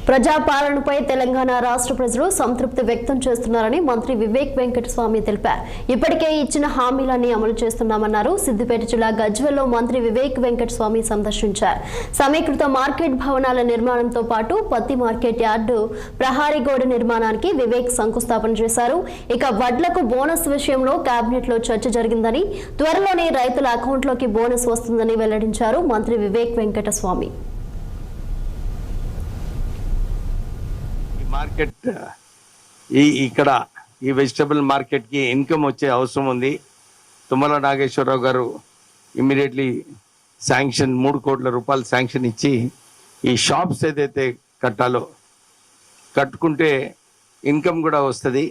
ప్రజాపాలనపై తెలంగాణ రాష్ట్ర ప్రజలు సంతృప్తి వ్యక్తం చేస్తున్నారని మంత్రి వివేక్ వెంకటస్వామి తెలిపారు. ఇప్పటికే ఇచ్చిన హామీలన్నీ అమలు చేస్తున్నామన్నారు. సిద్దిపేట జిల్లా గజ్వేల్లో మంత్రి వివేక్ వెంకటస్వామి సందర్శించారు. సమీకృత మార్కెట్ భవనాల నిర్మాణంతో పాటు పత్తి మార్కెట్ యార్డు ప్రహారీ గోడ నిర్మాణానికి వివేక్ శంకుస్థాపన చేశారు. ఇక వడ్లకు బోనస్ విషయంలో కేబినెట్ లో చర్చ జరిగిందని, త్వరలోనే రైతుల అకౌంట్లోకి బోనస్ వస్తుందని వెల్లడించారు మంత్రి వివేక్ వెంకటస్వామి. మార్కెట్ ఇక్కడ ఈ వెజిటబుల్ మార్కెట్కి ఇన్కమ్ వచ్చే అవసరం ఉంది. తుమ్మల నాగేశ్వరరావు గారు ఇమ్మీడియట్లీ శాంక్షన్ 3 కోట్ల రూపాయలు శాంక్షన్ ఇచ్చి ఈ షాప్స్ ఏదైతే కట్టాలో కట్టుకుంటే ఇన్కమ్ కూడా వస్తుంది.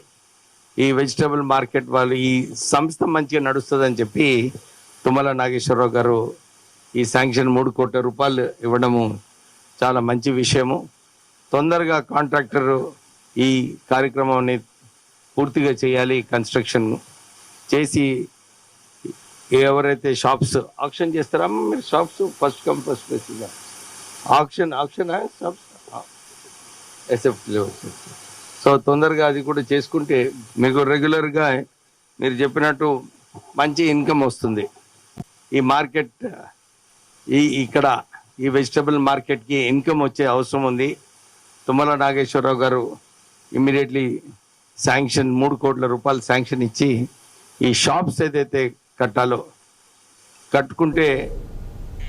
ఈ వెజిటబుల్ మార్కెట్ వాళ్ళు ఈ సంస్థ మంచిగా నడుస్తుందని చెప్పి తుమ్మల నాగేశ్వరరావు గారు ఈ శాంక్షన్ 3 కోట్ల రూపాయలు ఇవ్వడము చాలా మంచి విషయము. తొందరగా కాంట్రాక్టర్ ఈ కార్యక్రమాన్ని పూర్తిగా చేయాలి. కన్స్ట్రక్షన్ చేసి ఎవరైతే షాప్స్ ఆక్షన్ చేస్తారా మీరు, షాప్స్ ఫస్ట్ కమ్ ఫస్ట్ బేసిక్గా ఆక్షన్ షాప్స్ ఎస్ఎఫ్లో. సో తొందరగా అది కూడా చేసుకుంటే మీకు రెగ్యులర్గా మీరు చెప్పినట్టు మంచి ఇన్కమ్ వస్తుంది. ఈ మార్కెట్ ఇక్కడ ఈ వెజిటబుల్ మార్కెట్కి ఇన్కమ్ వచ్చే అవసరం ఉంది. తుమ్మల నాగేశ్వరరావు గారు ఇమ్మీడియట్లీ శాంక్షన్ 3 కోట్ల రూపాయలు శాంక్షన్ ఇచ్చి ఈ షాప్స్ ఏదైతే కట్టాలో కట్టుకుంటే